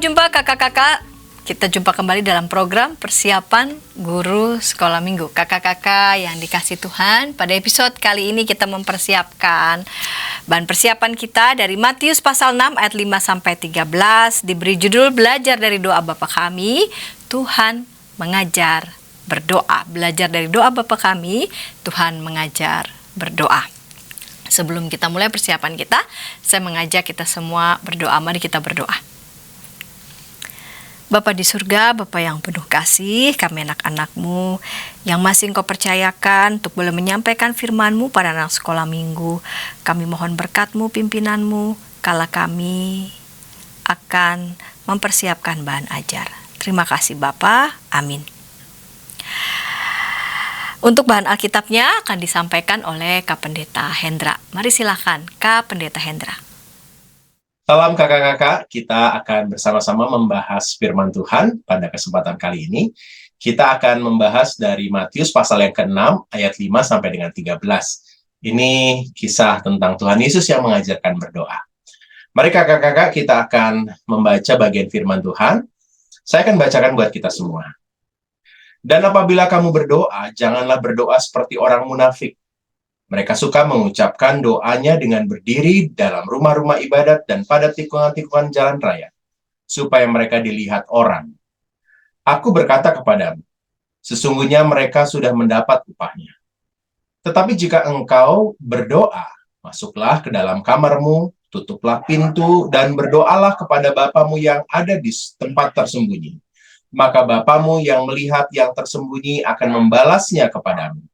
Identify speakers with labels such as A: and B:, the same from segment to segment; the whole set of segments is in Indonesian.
A: jumpa kakak-kakak. Kita jumpa kembali dalam program persiapan guru sekolah minggu. Kakak-kakak yang dikasih Tuhan, pada episode kali ini kita mempersiapkan bahan persiapan kita dari Matius pasal 6 ayat 5-13, diberi judul belajar dari doa Bapa kami, Tuhan mengajar berdoa. Belajar dari doa Bapa kami, Tuhan mengajar berdoa. Sebelum kita mulai persiapan kita, saya mengajak kita semua berdoa. Mari kita berdoa. Bapa di surga, Bapa yang penuh kasih, kami anak-anak-Mu yang masih Engkau percayakan untuk boleh menyampaikan firman-Mu pada anak sekolah minggu. Kami mohon berkat-Mu, pimpinan-Mu, kala kami akan mempersiapkan bahan ajar. Terima kasih Bapa, amin. Untuk bahan Alkitabnya akan disampaikan oleh Kak Pendeta Hendra. Mari silakan Kak Pendeta Hendra.
B: Salam kakak-kakak, kita akan bersama-sama membahas firman Tuhan pada kesempatan kali ini. Kita akan membahas dari Matius pasal yang ke-6 ayat 5 sampai dengan 13. Ini kisah tentang Tuhan Yesus yang mengajarkan berdoa. Mari kakak-kakak, kita akan membaca bagian firman Tuhan. Saya akan bacakan buat kita semua. Dan apabila kamu berdoa, janganlah berdoa seperti orang munafik. Mereka suka mengucapkan doanya dengan berdiri dalam rumah-rumah ibadat dan pada tikungan-tikungan jalan raya, supaya mereka dilihat orang. Aku berkata kepadamu, sesungguhnya mereka sudah mendapat upahnya. Tetapi jika engkau berdoa, masuklah ke dalam kamarmu, tutuplah pintu, dan berdoalah kepada Bapamu yang ada di tempat tersembunyi. Maka Bapamu yang melihat yang tersembunyi akan membalasnya kepadamu.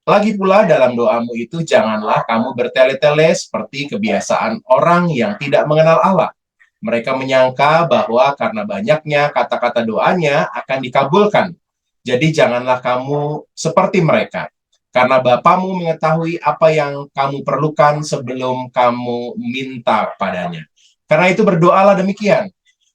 B: Lagi pula dalam doamu itu janganlah kamu bertele-tele seperti kebiasaan orang yang tidak mengenal Allah. Mereka menyangka bahwa karena banyaknya kata-kata doanya akan dikabulkan. Jadi janganlah kamu seperti mereka. Karena Bapamu mengetahui apa yang kamu perlukan sebelum kamu minta padanya. Karena itu berdoalah demikian.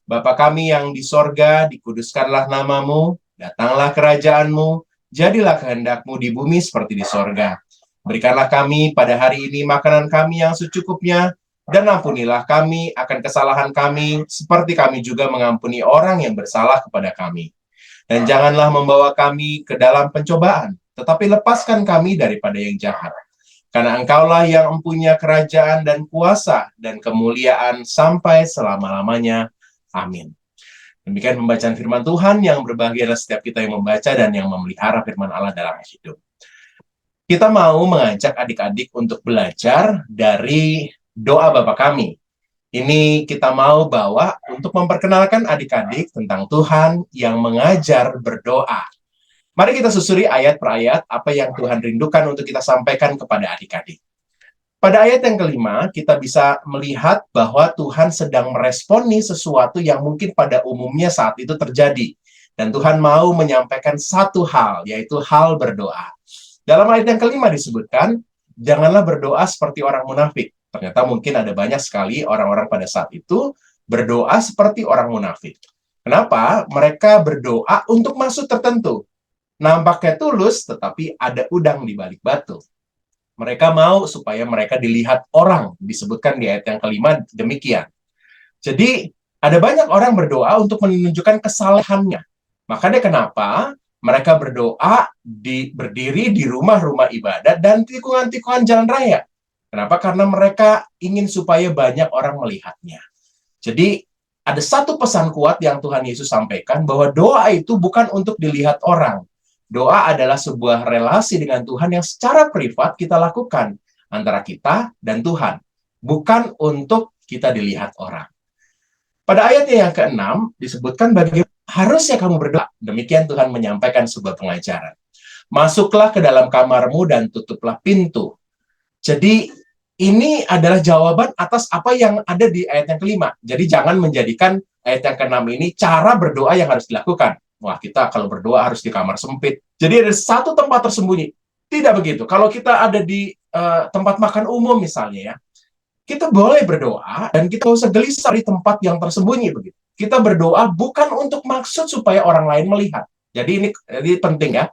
B: Bapa kami yang di sorga, dikuduskanlah namamu, datanglah kerajaanmu, jadilah kehendak-Mu di bumi seperti di sorga. Berikanlah kami pada hari ini makanan kami yang secukupnya, dan ampunilah kami akan kesalahan kami, seperti kami juga mengampuni orang yang bersalah kepada kami. Dan janganlah membawa kami ke dalam pencobaan, tetapi lepaskan kami daripada yang jahat. Karena Engkaulah yang mempunyai kerajaan dan kuasa dan kemuliaan sampai selama-lamanya. Amin. Demikian pembacaan firman Tuhan yang berbahagia adalah setiap kita yang membaca dan yang memelihara firman Allah dalam hidup. Kita mau mengajak adik-adik untuk belajar dari doa Bapa kami. Ini kita mau bawa untuk memperkenalkan adik-adik tentang Tuhan yang mengajar berdoa. Mari kita susuri ayat per ayat apa yang Tuhan rindukan untuk kita sampaikan kepada adik-adik. Pada ayat yang kelima, kita bisa melihat bahwa Tuhan sedang meresponi sesuatu yang mungkin pada umumnya saat itu terjadi. Dan Tuhan mau menyampaikan satu hal, yaitu hal berdoa. Dalam ayat yang kelima disebutkan, janganlah berdoa seperti orang munafik. Ternyata mungkin ada banyak sekali orang-orang pada saat itu berdoa seperti orang munafik. Kenapa? Mereka berdoa untuk maksud tertentu. Nampaknya tulus, tetapi ada udang di balik batu. Mereka mau supaya mereka dilihat orang, disebutkan di ayat yang kelima demikian. Jadi, ada banyak orang berdoa untuk menunjukkan kesalehannya. Makanya kenapa mereka berdoa berdiri di rumah-rumah ibadat dan tikungan-tikungan jalan raya. Kenapa? Karena mereka ingin supaya banyak orang melihatnya. Jadi, ada satu pesan kuat yang Tuhan Yesus sampaikan, bahwa doa itu bukan untuk dilihat orang. Doa adalah sebuah relasi dengan Tuhan yang secara privat kita lakukan antara kita dan Tuhan, bukan untuk kita dilihat orang. Pada ayatnya yang ke-6 disebutkan bagaimana harusnya kamu berdoa. Demikian Tuhan menyampaikan sebuah pengajaran. Masuklah ke dalam kamarmu dan tutuplah pintu. Jadi ini adalah jawaban atas apa yang ada di ayat yang kelima. Jadi jangan menjadikan ayat yang ke-6 ini cara berdoa yang harus dilakukan. Wah, kita kalau berdoa harus di kamar sempit. Jadi ada satu tempat tersembunyi. Tidak begitu. Kalau kita ada di tempat makan umum misalnya ya, kita boleh berdoa dan kita usah gelisah di tempat yang tersembunyi begitu. Kita berdoa bukan untuk maksud supaya orang lain melihat. Jadi ini penting ya.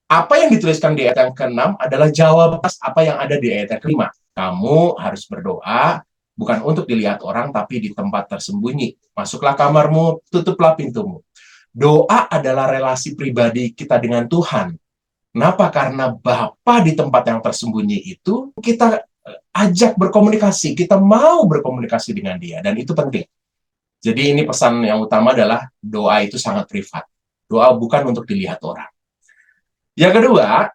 B: Apa yang dituliskan di ayat yang ke-6 adalah jawaban apa yang ada di ayat yang ke-5. Kamu harus berdoa bukan untuk dilihat orang, tapi di tempat tersembunyi. Masuklah kamarmu, tutuplah pintumu. Doa adalah relasi pribadi kita dengan Tuhan. Kenapa? Karena Bapa di tempat yang tersembunyi itu kita ajak berkomunikasi, kita mau berkomunikasi dengan Dia, dan itu penting. Jadi ini pesan yang utama adalah doa itu sangat privat. Doa bukan untuk dilihat orang. Yang kedua,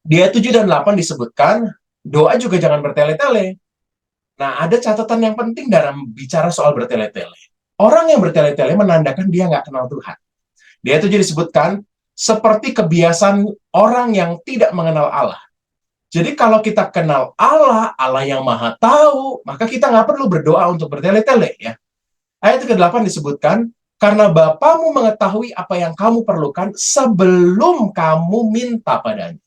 B: di ayat 7 dan 8 disebutkan, doa juga jangan bertele-tele. Nah, ada catatan yang penting dalam bicara soal bertele-tele. Orang yang bertele-tele menandakan dia nggak kenal Tuhan. Di ayat 7 disebutkan, seperti kebiasaan orang yang tidak mengenal Allah. Jadi kalau kita kenal Allah, Allah yang maha tahu, maka kita nggak perlu berdoa untuk bertele-tele, ya. Ayat ke-8 disebutkan, karena Bapamu mengetahui apa yang kamu perlukan sebelum kamu minta padanya.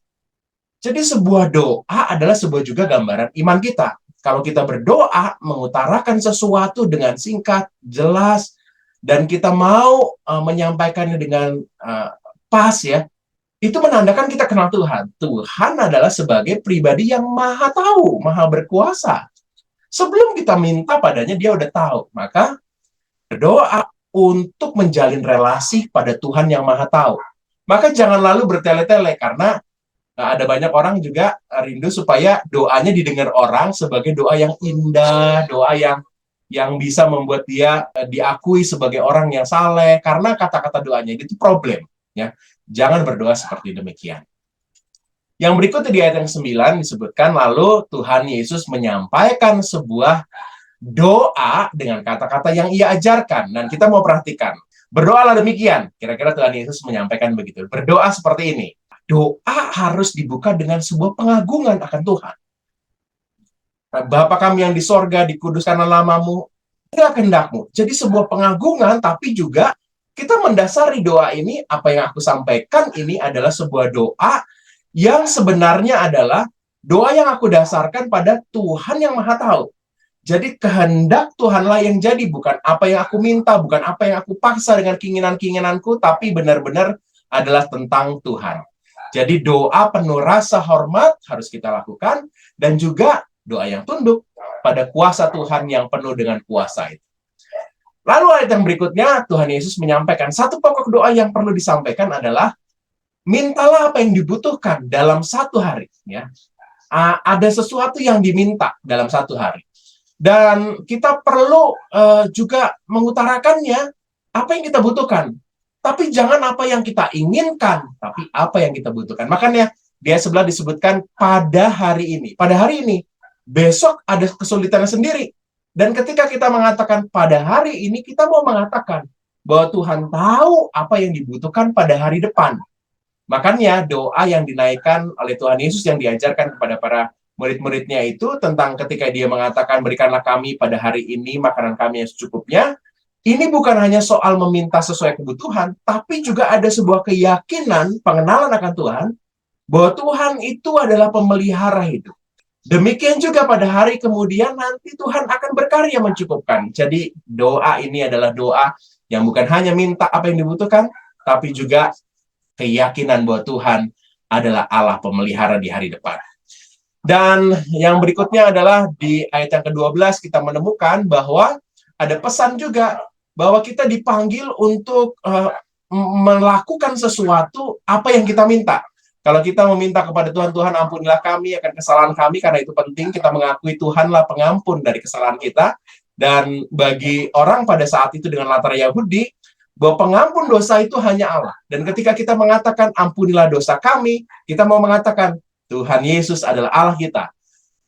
B: Jadi sebuah doa adalah sebuah juga gambaran iman kita. Kalau kita berdoa, mengutarakan sesuatu dengan singkat, jelas, dan kita mau menyampaikannya dengan pas, ya, itu menandakan kita kenal Tuhan. Tuhan adalah sebagai pribadi yang maha tahu, maha berkuasa. Sebelum kita minta padanya, dia udah tahu. Maka berdoa untuk menjalin relasi pada Tuhan yang maha tahu. Maka jangan lalu bertele-tele, karena ada banyak orang juga rindu supaya doanya didengar orang sebagai doa yang indah, doa yang bisa membuat dia diakui sebagai orang yang saleh, karena kata-kata doanya itu problem, ya. Jangan berdoa seperti demikian. Yang berikutnya di ayat yang 9 disebutkan, lalu Tuhan Yesus menyampaikan sebuah doa dengan kata-kata yang ia ajarkan. Dan kita mau perhatikan, berdoalah demikian. Kira-kira Tuhan Yesus menyampaikan begitu. Berdoa seperti ini. Doa harus dibuka dengan sebuah pengagungan akan Tuhan. Bapa kami yang di sorga, dikuduskanlah namamu, inilah kehendakmu. Jadi sebuah pengagungan, tapi juga kita mendasari doa ini, apa yang aku sampaikan ini adalah sebuah doa yang sebenarnya adalah doa yang aku dasarkan pada Tuhan yang maha tahu. Jadi kehendak Tuhanlah yang jadi, bukan apa yang aku minta, bukan apa yang aku paksa dengan keinginan-keinginanku, tapi benar-benar adalah tentang Tuhan. Jadi doa penuh rasa hormat harus kita lakukan, dan juga doa yang tunduk pada kuasa Tuhan yang penuh dengan kuasa itu. Lalu ayat yang berikutnya, Tuhan Yesus menyampaikan satu pokok doa yang perlu disampaikan adalah, mintalah apa yang dibutuhkan dalam satu hari. Ya. Ada sesuatu yang diminta dalam satu hari. Dan kita perlu juga mengutarakannya apa yang kita butuhkan. Tapi jangan apa yang kita inginkan, tapi apa yang kita butuhkan. Makanya dia sebelah disebutkan pada hari ini. Pada hari ini, besok ada kesulitannya sendiri. Dan ketika kita mengatakan pada hari ini, kita mau mengatakan bahwa Tuhan tahu apa yang dibutuhkan pada hari depan. Makanya doa yang dinaikkan oleh Tuhan Yesus yang diajarkan kepada para murid-muridnya itu tentang ketika dia mengatakan, berikanlah kami pada hari ini makanan kami yang secukupnya. Ini bukan hanya soal meminta sesuai kebutuhan, tapi juga ada sebuah keyakinan, pengenalan akan Tuhan, bahwa Tuhan itu adalah pemelihara hidup. Demikian juga pada hari kemudian nanti Tuhan akan berkarya mencukupkan. Jadi doa ini adalah doa yang bukan hanya minta apa yang dibutuhkan, tapi juga keyakinan bahwa Tuhan adalah Allah pemelihara di hari depan. Dan yang berikutnya adalah di ayat yang ke-12 kita menemukan bahwa ada pesan juga bahwa kita dipanggil untuk melakukan sesuatu apa yang kita minta. Kalau kita meminta kepada Tuhan, Tuhan ampunilah kami akan kesalahan kami, karena itu penting kita mengakui Tuhanlah pengampun dari kesalahan kita. Dan bagi orang pada saat itu dengan latar Yahudi, bahwa pengampun dosa itu hanya Allah. Dan ketika kita mengatakan ampunilah dosa kami, kita mau mengatakan Tuhan Yesus adalah Allah kita.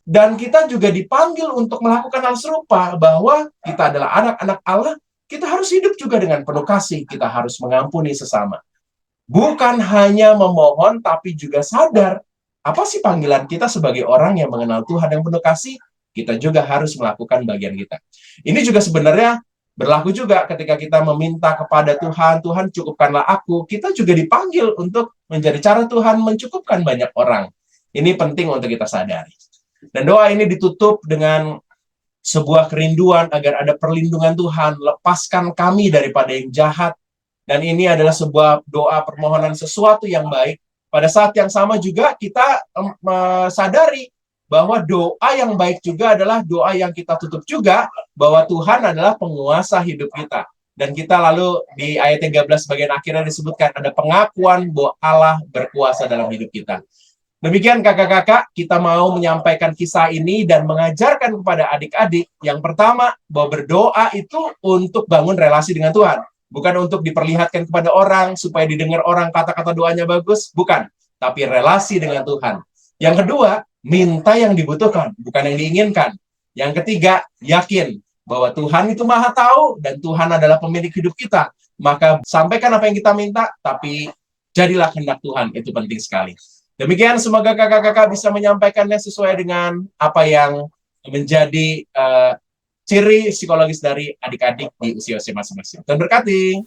B: Dan kita juga dipanggil untuk melakukan hal serupa, bahwa kita adalah anak-anak Allah, kita harus hidup juga dengan penuh kasih, kita harus mengampuni sesama. Bukan hanya memohon, tapi juga sadar, apa sih panggilan kita sebagai orang yang mengenal Tuhan yang penuh kasih, kita juga harus melakukan bagian kita. Ini juga sebenarnya berlaku juga ketika kita meminta kepada Tuhan, Tuhan cukupkanlah aku, kita juga dipanggil untuk menjadi cara Tuhan mencukupkan banyak orang. Ini penting untuk kita sadari. Dan doa ini ditutup dengan sebuah kerinduan agar ada perlindungan Tuhan, lepaskan kami daripada yang jahat. Dan ini adalah sebuah doa permohonan sesuatu yang baik. Pada saat yang sama juga kita sadari bahwa doa yang baik juga adalah doa yang kita tutup juga bahwa Tuhan adalah penguasa hidup kita. Dan kita lalu di ayat 13 bagian akhirnya disebutkan ada pengakuan bahwa Allah berkuasa dalam hidup kita. Demikian kakak-kakak, kita mau menyampaikan kisah ini dan mengajarkan kepada adik-adik yang pertama bahwa berdoa itu untuk bangun relasi dengan Tuhan. Bukan untuk diperlihatkan kepada orang supaya didengar orang kata-kata doanya bagus, bukan. Tapi relasi dengan Tuhan. Yang kedua, minta yang dibutuhkan, bukan yang diinginkan. Yang ketiga, yakin bahwa Tuhan itu maha tahu dan Tuhan adalah pemilik hidup kita. Maka sampaikan apa yang kita minta, tapi jadilah kehendak Tuhan, itu penting sekali. Demikian, semoga kakak-kakak bisa menyampaikannya sesuai dengan apa yang menjadi ciri psikologis dari adik-adik di usia-usia masing-masing. Tuhan berkati.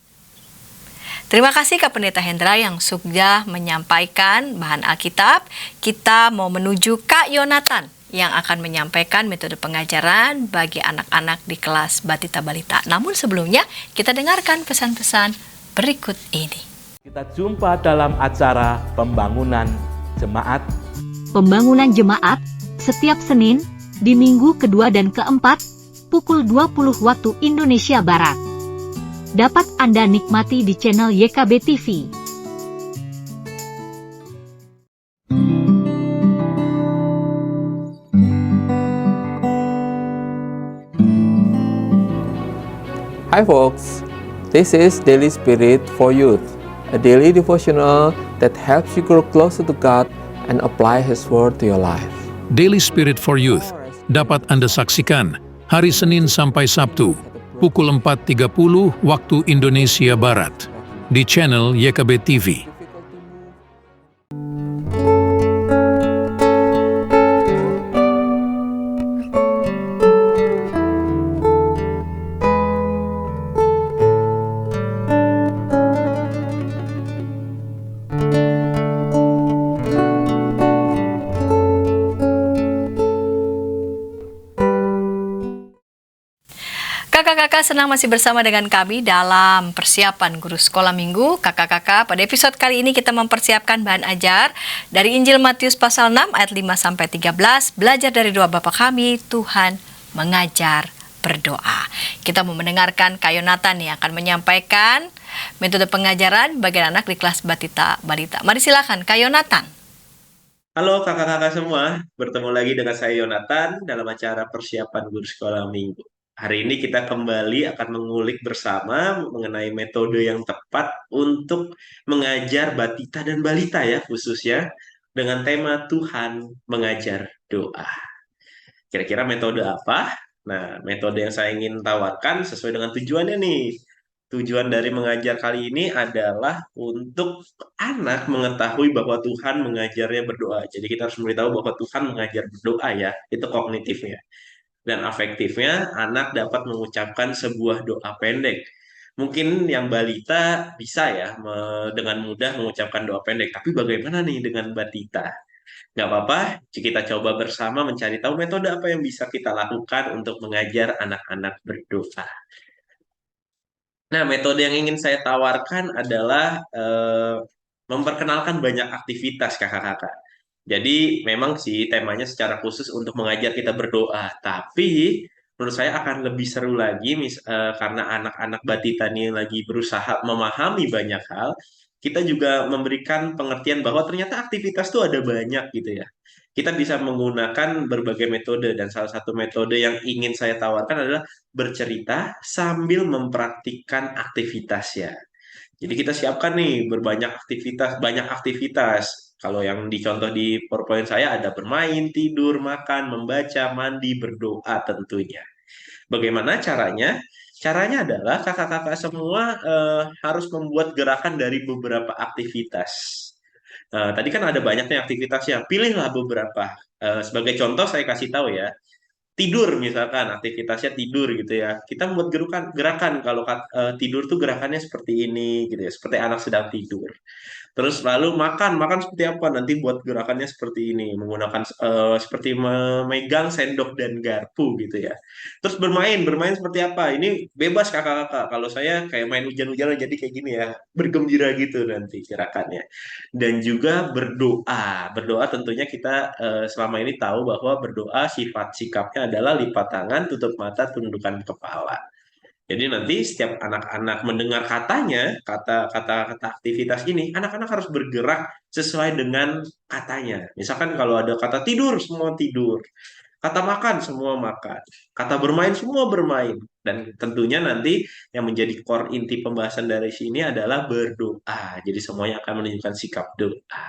A: Terima kasih Kak Pendeta Hendra yang sudah menyampaikan bahan Alkitab. Kita mau menuju Kak Yonatan yang akan menyampaikan metode pengajaran bagi anak-anak di kelas Batita Balita. Namun sebelumnya, kita dengarkan pesan-pesan berikut ini.
C: Kita jumpa dalam acara pembangunan jemaat.
D: Pembangunan jemaat setiap Senin di minggu kedua dan keempat pukul 20 waktu Indonesia Barat. Dapat Anda nikmati di channel YKB TV.
E: Hi folks, this is Daily Spirit for Youth, a daily devotional that helps you grow closer to God and apply His Word to your life.
F: Daily Spirit for Youth dapat Anda saksikan hari Senin sampai Sabtu pukul 4.30 waktu Indonesia Barat di channel YKB TV.
A: Kakak-kakak senang masih bersama dengan kami dalam persiapan guru sekolah minggu. Kakak-kakak, pada episode kali ini kita mempersiapkan bahan ajar dari Injil Matius pasal 6 ayat 5-13. Belajar dari doa Bapa kami, Tuhan mengajar berdoa. Kita mau mendengarkan Kak Yonatan yang akan menyampaikan metode pengajaran bagi anak di kelas Batita Balita. Mari silakan Kak Yonatan.
G: Halo kakak-kakak semua, bertemu lagi dengan saya Yonatan dalam acara persiapan guru sekolah minggu. Hari ini kita kembali akan mengulik bersama mengenai metode yang tepat untuk mengajar batita dan balita ya khususnya dengan tema Tuhan mengajar doa. Kira-kira metode apa? Nah, metode yang saya ingin tawarkan sesuai dengan tujuannya nih. Tujuan dari mengajar kali ini adalah untuk anak mengetahui bahwa Tuhan mengajarnya berdoa. Jadi kita harus memberitahu bahwa Tuhan mengajar berdoa ya, itu kognitifnya. Dan afektifnya, anak dapat mengucapkan sebuah doa pendek. Mungkin yang balita bisa ya dengan mudah mengucapkan doa pendek. Tapi bagaimana nih dengan batita? Nggak apa-apa, kita coba bersama mencari tahu metode apa yang bisa kita lakukan untuk mengajar anak-anak berdoa. Nah, metode yang ingin saya tawarkan adalah memperkenalkan banyak aktivitas kakak-kakak. Jadi memang sih temanya secara khusus untuk mengajar kita berdoa, tapi menurut saya akan lebih seru lagi karena anak-anak batita ini lagi berusaha memahami banyak hal, kita juga memberikan pengertian bahwa ternyata aktivitas tuh ada banyak gitu ya. Kita bisa menggunakan berbagai metode dan salah satu metode yang ingin saya tawarkan adalah bercerita sambil mempraktikkan aktivitasnya. Jadi kita siapkan nih banyak aktivitas. Kalau yang dicontoh di PowerPoint saya ada bermain, tidur, makan, membaca, mandi, berdoa tentunya. Bagaimana caranya? Caranya adalah kakak-kakak semua harus membuat gerakan dari beberapa aktivitas. Tadi kan ada banyak nih aktivitasnya. Pilihlah beberapa. Sebagai contoh saya kasih tahu ya. tidur misalkan aktivitasnya tidur gitu ya. Kita membuat gerakan kalau tidur tuh gerakannya seperti ini gitu ya, seperti anak sedang tidur. Terus lalu makan seperti apa? Nanti buat gerakannya seperti ini, menggunakan seperti memegang sendok dan garpu gitu ya. Terus bermain seperti apa? Ini bebas kakak-kakak. Kalau saya kayak main hujan-hujanan jadi kayak gini ya, bergembira gitu nanti gerakannya. Dan juga berdoa tentunya kita selama ini tahu bahwa berdoa sifat sikapnya adalah lipat tangan, tutup mata, tundukkan kepala. Jadi nanti setiap anak-anak mendengar kata aktivitas ini, anak-anak harus bergerak sesuai dengan katanya. Misalkan kalau ada kata tidur, semua tidur. Kata makan, semua makan. Kata bermain, semua bermain. Dan tentunya nanti yang menjadi core inti pembahasan dari sini adalah berdoa. Jadi semuanya akan menunjukkan sikap doa.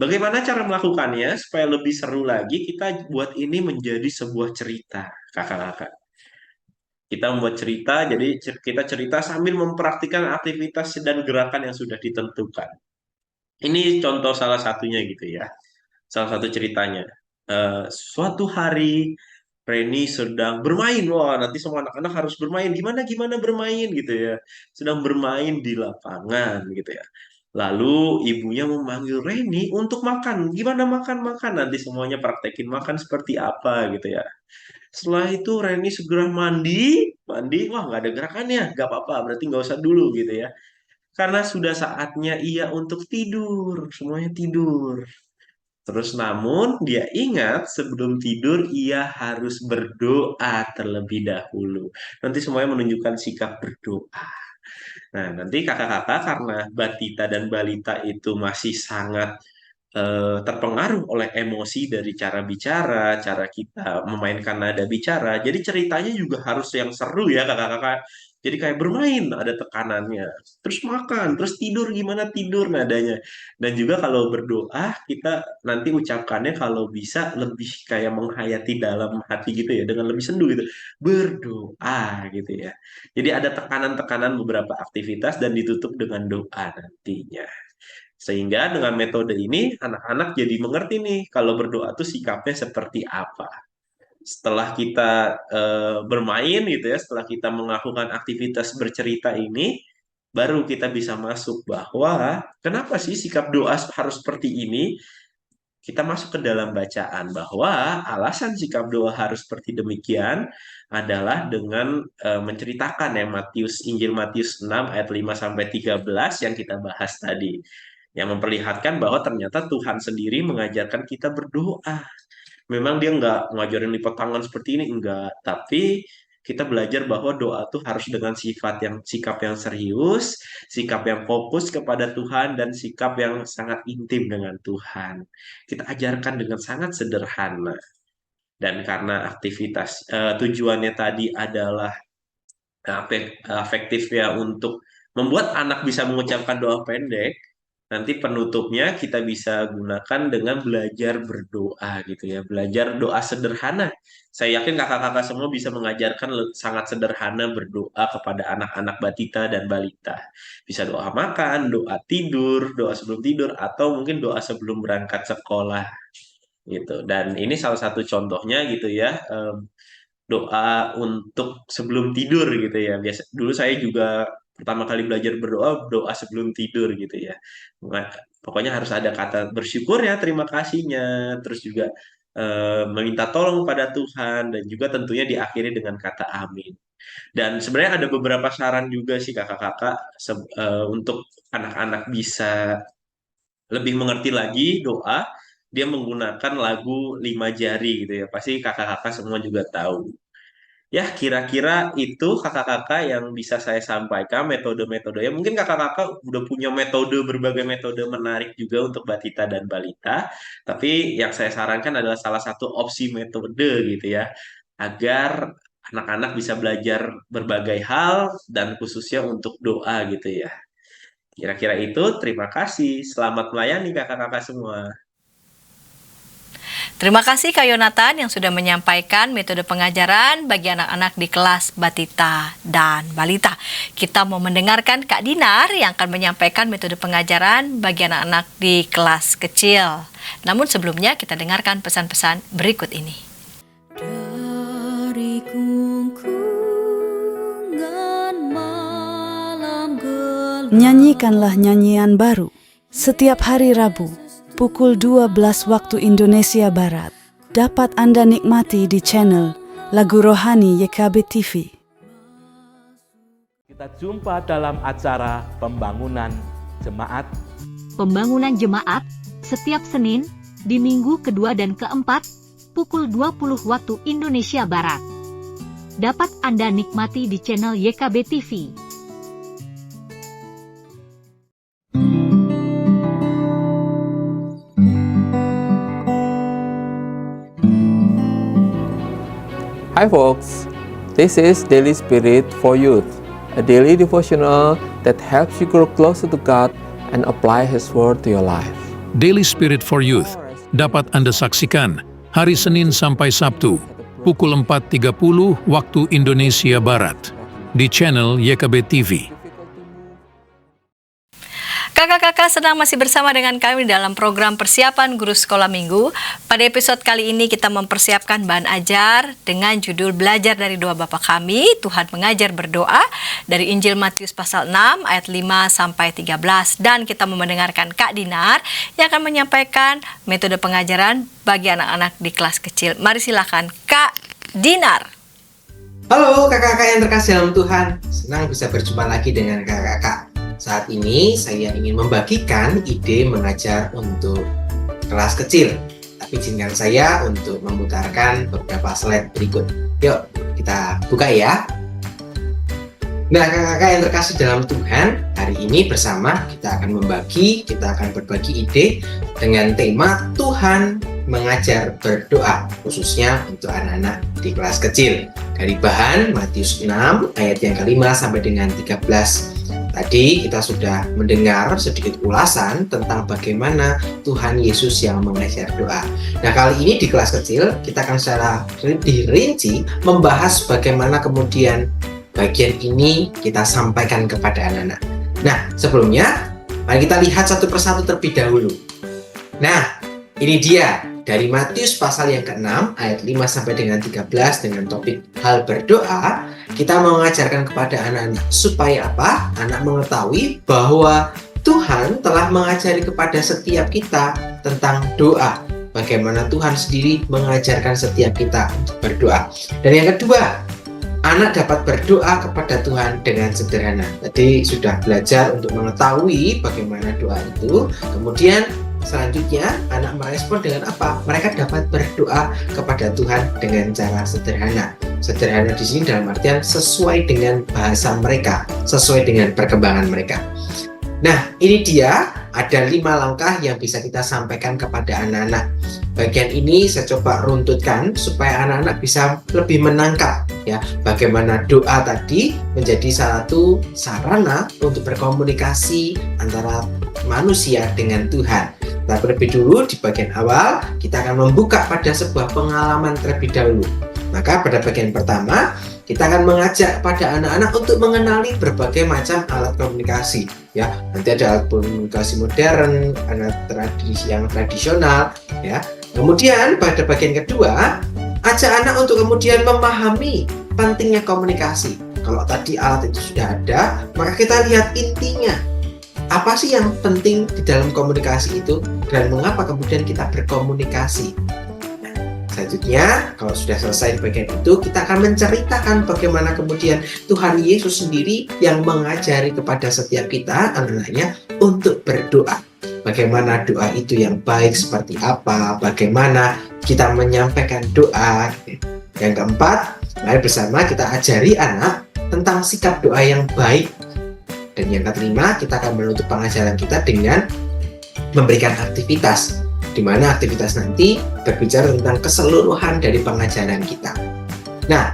G: Bagaimana cara melakukannya supaya lebih seru lagi? Kita buat ini menjadi sebuah cerita, kakak-kakak. Kita membuat cerita, jadi kita cerita sambil mempraktikkan aktivitas dan gerakan yang sudah ditentukan. Ini contoh salah satunya gitu ya. Salah satu ceritanya. Suatu hari Reni sedang bermain. Wah, nanti semua anak-anak harus bermain. Gimana bermain gitu ya. Sedang bermain di lapangan gitu ya. Lalu ibunya memanggil Reni untuk makan. Gimana makan? Nanti semuanya praktekin makan seperti apa gitu ya. Setelah itu Reni segera mandi, wah nggak ada gerakannya, nggak apa-apa, berarti nggak usah dulu gitu ya. Karena sudah saatnya ia untuk tidur, semuanya tidur. Terus namun dia ingat sebelum tidur ia harus berdoa terlebih dahulu. Nanti semuanya menunjukkan sikap berdoa. Nah, nanti kakak-kakak karena Batita dan Balita itu masih sangat terpengaruh oleh emosi dari cara bicara, cara kita memainkan nada bicara. Jadi ceritanya juga harus yang seru ya kakak-kakak. Jadi kayak bermain, ada tekanannya. Terus makan, terus tidur, gimana tidur nadanya. Dan juga kalau berdoa, kita nanti ucapkannya kalau bisa lebih kayak menghayati dalam hati gitu ya, dengan lebih sendu gitu. Berdoa gitu ya. Jadi ada tekanan-tekanan beberapa aktivitas dan ditutup dengan doa nantinya. Sehingga dengan metode ini anak-anak jadi mengerti nih kalau berdoa tuh sikapnya seperti apa. Setelah kita bermain gitu ya, setelah kita melakukan aktivitas bercerita ini, baru kita bisa masuk bahwa kenapa sih sikap doa harus seperti ini? Kita masuk ke dalam bacaan bahwa alasan sikap doa harus seperti demikian adalah dengan menceritakan ya Injil Matius 6 ayat 5 sampai 13 yang kita bahas tadi. Yang memperlihatkan bahwa ternyata Tuhan sendiri mengajarkan kita berdoa. Memang dia nggak ngajarin lipat tangan seperti ini, enggak. Tapi kita belajar bahwa doa tuh harus dengan sikap yang serius, sikap yang fokus kepada Tuhan, dan sikap yang sangat intim dengan Tuhan. Kita ajarkan dengan sangat sederhana. Dan karena tujuannya tadi adalah afektif ya untuk membuat anak bisa mengucapkan doa pendek, nanti penutupnya kita bisa gunakan dengan belajar berdoa gitu ya, belajar doa sederhana. Saya yakin kakak-kakak semua bisa mengajarkan sangat sederhana berdoa kepada anak-anak batita dan balita. Bisa doa makan, doa tidur, doa sebelum tidur, atau mungkin doa sebelum berangkat sekolah gitu. Dan ini salah satu contohnya gitu ya. Doa untuk sebelum tidur gitu ya. Dulu saya juga pertama kali belajar berdoa, doa sebelum tidur gitu ya. Pokoknya harus ada kata bersyukur ya, terima kasihnya, terus juga meminta tolong pada Tuhan, dan juga tentunya diakhiri dengan kata amin. Dan sebenarnya ada beberapa saran juga sih kakak-kakak untuk anak-anak bisa lebih mengerti lagi doa. Dia menggunakan lagu 5 jari gitu ya. Pasti kakak-kakak semua juga tahu. Ya, kira-kira itu kakak-kakak yang bisa saya sampaikan metode-metode. Ya, mungkin kakak-kakak udah punya berbagai metode menarik juga untuk batita dan balita. Tapi yang saya sarankan adalah salah satu opsi metode gitu ya. Agar anak-anak bisa belajar berbagai hal dan khususnya untuk doa gitu ya. Kira-kira itu, terima kasih. Selamat melayani kakak-kakak semua.
A: Terima kasih Kak Yonatan yang sudah menyampaikan metode pengajaran bagi anak-anak di kelas batita dan balita. Kita mau mendengarkan Kak Dinar yang akan menyampaikan metode pengajaran bagi anak-anak di kelas kecil. Namun sebelumnya kita dengarkan pesan-pesan berikut ini.
H: Nyanyikanlah nyanyian baru setiap hari Rabu pukul 12 waktu Indonesia Barat. Dapat Anda nikmati di channel Lagu Rohani YKB TV.
C: Kita jumpa dalam acara pembangunan jemaat.
D: Pembangunan jemaat setiap Senin di minggu kedua dan keempat pukul 20 waktu Indonesia Barat. Dapat Anda nikmati di channel YKB TV.
E: Hi folks, this is Daily Spirit for Youth, a daily devotional that helps you grow closer to God and apply His Word to your life.
F: Daily Spirit for Youth dapat Anda saksikan hari Senin sampai Sabtu pukul 4.30 waktu Indonesia Barat di channel YKB TV.
A: Kakak-kakak sedang masih bersama dengan kami dalam program persiapan guru sekolah minggu. Pada episode kali ini kita mempersiapkan bahan ajar dengan judul Belajar dari Doa Bapa Kami, Tuhan Mengajar Berdoa, dari Injil Matius pasal 6 ayat 5 sampai 13. Dan kita mendengarkan Kak Dinar yang akan menyampaikan metode pengajaran bagi anak-anak di kelas kecil. Mari silakan Kak Dinar.
I: Halo kakak-kakak yang terkasih dalam Tuhan, senang bisa berjumpa lagi dengan kakak-kakak. Saat ini saya ingin membagikan ide mengajar untuk kelas kecil. Tapi izinkan saya untuk memutarkan beberapa slide berikut. Yuk kita buka ya. Nah kakak-kakak yang terkasih dalam Tuhan, hari ini bersama kita akan berbagi ide dengan tema Tuhan Mengajar Berdoa, khususnya untuk anak-anak di kelas kecil. Dari bahan Matius 6 ayat yang ke-5 sampai dengan 13. Tadi kita sudah mendengar sedikit ulasan tentang bagaimana Tuhan Yesus yang mengajar doa. Nah kali ini di kelas kecil kita akan secara rinci membahas bagaimana kemudian bagian ini kita sampaikan kepada anak-anak. Nah sebelumnya mari kita lihat satu persatu terlebih dahulu. Nah ini dia dari Matius pasal yang ke-6 ayat 5 sampai dengan 13 dengan topik hal berdoa. Kita mengajarkan kepada anak-anak supaya apa? Anak mengetahui bahwa Tuhan telah mengajari kepada setiap kita tentang doa. Bagaimana Tuhan sendiri mengajarkan setiap kita untuk berdoa. Dan yang kedua, anak dapat berdoa kepada Tuhan dengan sederhana. Tadi sudah belajar untuk mengetahui bagaimana doa itu. Kemudian selanjutnya anak merespon dengan apa? Mereka dapat berdoa kepada Tuhan dengan cara sederhana. Sederhana di sini dalam artian sesuai dengan bahasa mereka, sesuai dengan perkembangan mereka. Nah, ini dia ada 5 langkah yang bisa kita sampaikan kepada anak-anak. Bagian ini saya coba runtutkan supaya anak-anak bisa lebih menangkap ya bagaimana doa tadi menjadi satu sarana untuk berkomunikasi antara manusia dengan Tuhan. Tapi lebih dulu di bagian awal kita akan membuka pada sebuah pengalaman terlebih dahulu. Maka pada bagian pertama kita akan mengajak pada anak-anak untuk mengenali berbagai macam alat komunikasi. Ya, nanti ada alat komunikasi modern, alat yang tradisional. Ya, kemudian pada bagian kedua ajak anak untuk kemudian memahami pentingnya komunikasi. Kalau tadi alat itu sudah ada, maka kita lihat intinya. Apa sih yang penting di dalam komunikasi itu dan mengapa kemudian kita berkomunikasi? Nah, selanjutnya, kalau sudah selesai di bagian itu, kita akan menceritakan bagaimana kemudian Tuhan Yesus sendiri yang mengajari kepada setiap kita, anak-anaknya, untuk berdoa. Bagaimana doa itu yang baik seperti apa, bagaimana kita menyampaikan doa. Yang keempat, mari bersama kita ajari anak tentang sikap doa yang baik. Dan yang kelima, kita akan menutup pengajaran kita dengan memberikan aktivitas, di mana aktivitas nanti berbicara tentang keseluruhan dari pengajaran kita. Nah,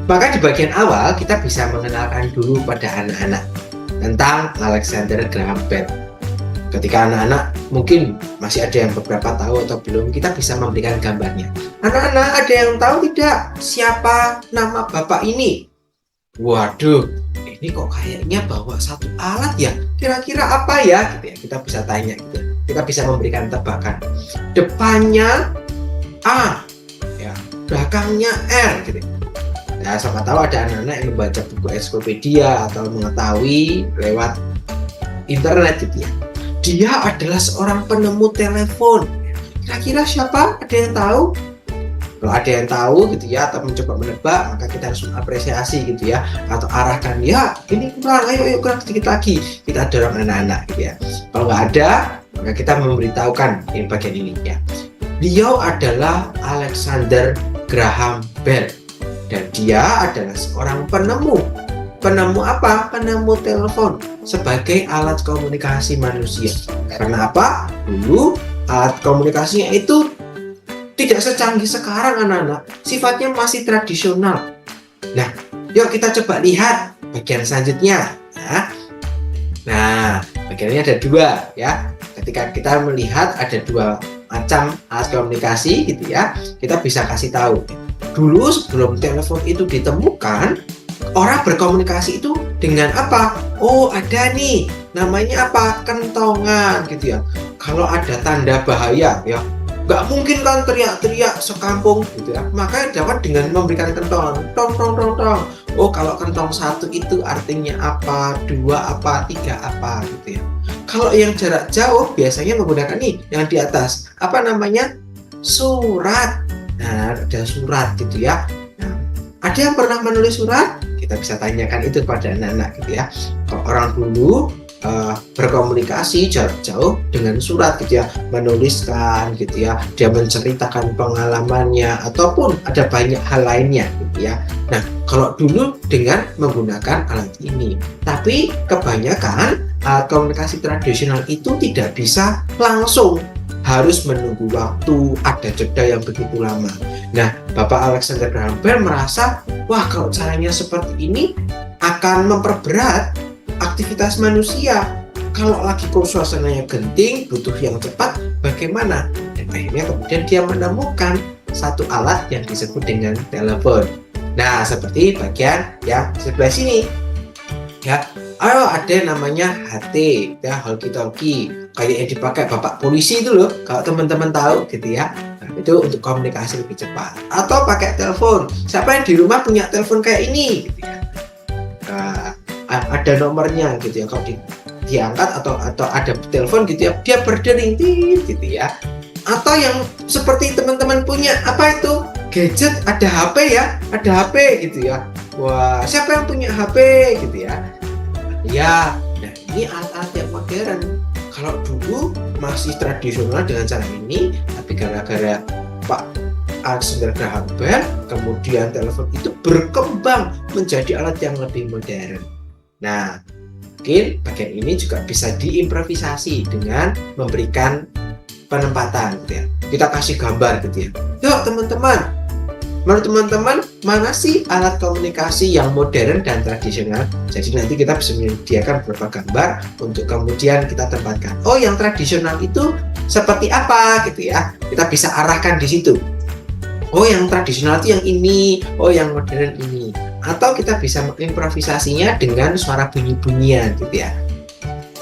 I: maka di bagian awal kita bisa mengenalkan dulu pada anak-anak tentang Alexander Graham Bell. Ketika anak-anak mungkin masih ada yang beberapa tahu atau belum, kita bisa memberikan gambarnya. Anak-anak ada yang tahu tidak siapa nama bapak ini? Waduh, ini kok kayaknya bawa satu alat ya, kira-kira apa ya gitu ya, kita bisa tanya gitu, kita bisa memberikan tebakan. Depannya A ya, belakangnya R gitu. Nah, siapa tahu ada anak-anak yang membaca buku ensiklopedia atau mengetahui lewat internet gitu ya. Dia adalah seorang penemu telepon. Kira-kira siapa? Ada yang tahu? Kalau ada yang tahu gitu ya, atau mencoba menebak, maka kita harus mengapresiasi gitu ya, atau arahkan, ya ini kurang, ayo kurang sedikit lagi, kita dorong anak-anak gitu ya. Kalau nggak ada, maka kita memberitahukan ini bagian ini ya. Beliau adalah Alexander Graham Bell, dan dia adalah seorang penemu. Penemu apa? Penemu telepon sebagai alat komunikasi manusia. Karena apa? Dulu alat komunikasinya itu tidak secanggih sekarang anak-anak, sifatnya masih tradisional. Nah, yuk kita coba lihat bagian selanjutnya. Nah, bagiannya ada dua ya. Ketika kita melihat ada dua macam alat komunikasi gitu ya, kita bisa kasih tahu. Dulu sebelum telepon itu ditemukan, orang berkomunikasi itu dengan apa? Oh, ada nih, namanya apa? Kentongan gitu ya. Kalau ada tanda bahaya ya, nggak mungkin kan teriak-teriak sekampung gitu ya, maka dapat dengan memberikan kentongan, tong tong tong tong. Oh, kalau kentong satu itu artinya apa, dua apa, tiga apa gitu ya. Kalau yang jarak jauh biasanya menggunakan nih yang di atas, apa namanya, surat. Nah, ada surat gitu ya. Nah, ada yang pernah menulis surat? Kita bisa tanyakan itu pada anak-anak gitu ya. Kalau orang dulu berkomunikasi jarak jauh dengan surat gitu ya, menuliskan gitu ya, dia menceritakan pengalamannya ataupun ada banyak hal lainnya gitu ya. Nah, kalau dulu dengan menggunakan alat ini, tapi kebanyakan alat komunikasi tradisional itu tidak bisa langsung, harus menunggu waktu, ada jeda yang begitu lama. Nah, Bapak Alexander Graham Bell merasa, wah kalau caranya seperti ini akan memperberat aktivitas manusia. Kalau lagi suasananya genting, butuh yang cepat, bagaimana? Dan akhirnya kemudian dia menemukan satu alat yang disebut dengan telepon. Nah, seperti bagian yang sebelah sini. Ya, ada namanya HT, ya, walkie-talkie, kayak yang dipakai Bapak polisi itu loh, kalau teman-teman tahu gitu ya. Nah, itu untuk komunikasi lebih cepat. Atau pakai telepon. Siapa yang di rumah punya telepon kayak ini gitu ya. Nah, ada nomornya gitu ya, kalau diangkat atau ada telepon gitu ya, dia berdering gitu ya. Atau yang seperti teman-teman punya apa itu gadget, ada HP ya, ada HP gitu ya. Wah, siapa yang punya HP gitu ya? Ya, nah ini alat-alat yang modern. Kalau dulu masih tradisional dengan cara ini, tapi gara-gara Pak Alexander Graham Bell, kemudian telepon itu berkembang menjadi alat yang lebih modern. Nah, mungkin bagian ini juga bisa diimprovisasi dengan memberikan penempatan gitu ya. Kita kasih gambar gitu ya. Yuk teman-teman, menurut teman-teman mana sih alat komunikasi yang modern dan tradisional? Jadi nanti kita bisa menyediakan beberapa gambar untuk kemudian kita tempatkan. Oh, yang tradisional itu seperti apa gitu ya. Kita bisa arahkan di situ. Oh, yang tradisional itu yang ini, oh yang modern ini. Atau kita bisa mengimprovisasinya dengan suara bunyi-bunyian gitu ya.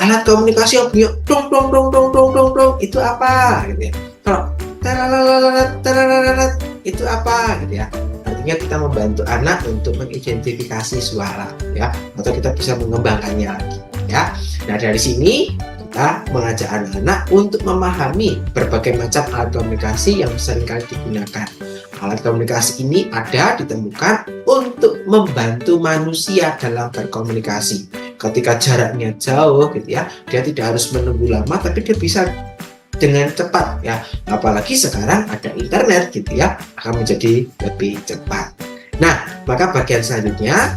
I: Alat komunikasi yang bunyi dong dong dong dong dong dong dong itu apa gitu ya. Kalau taralalat itu apa gitu ya. Artinya kita membantu anak untuk mengidentifikasi suara ya, atau kita bisa mengembangkannya lagi ya. Nah, dari sini kita mengajak anak-anak untuk memahami berbagai macam alat komunikasi yang seringkali digunakan. Alat komunikasi ini ditemukan untuk membantu manusia dalam berkomunikasi. Ketika jaraknya jauh gitu ya, dia tidak harus menunggu lama, tapi dia bisa dengan cepat ya. Apalagi sekarang ada internet gitu ya, akan menjadi lebih cepat. Nah, maka bagian selanjutnya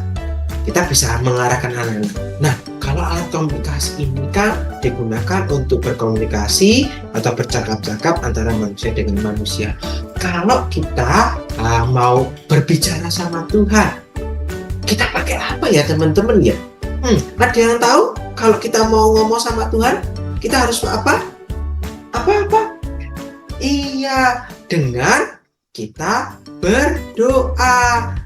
I: kita bisa mengarahkan anak-anak. Nah, kalau alat komunikasi ini kan digunakan untuk berkomunikasi atau bercakap-cakap antara manusia dengan manusia. Kalau kita mau berbicara sama Tuhan, kita pakai apa ya teman-teman ya? Ada yang tahu kalau kita mau ngomong sama Tuhan, kita harus apa? Apa? Iya, dengan kita berdoa.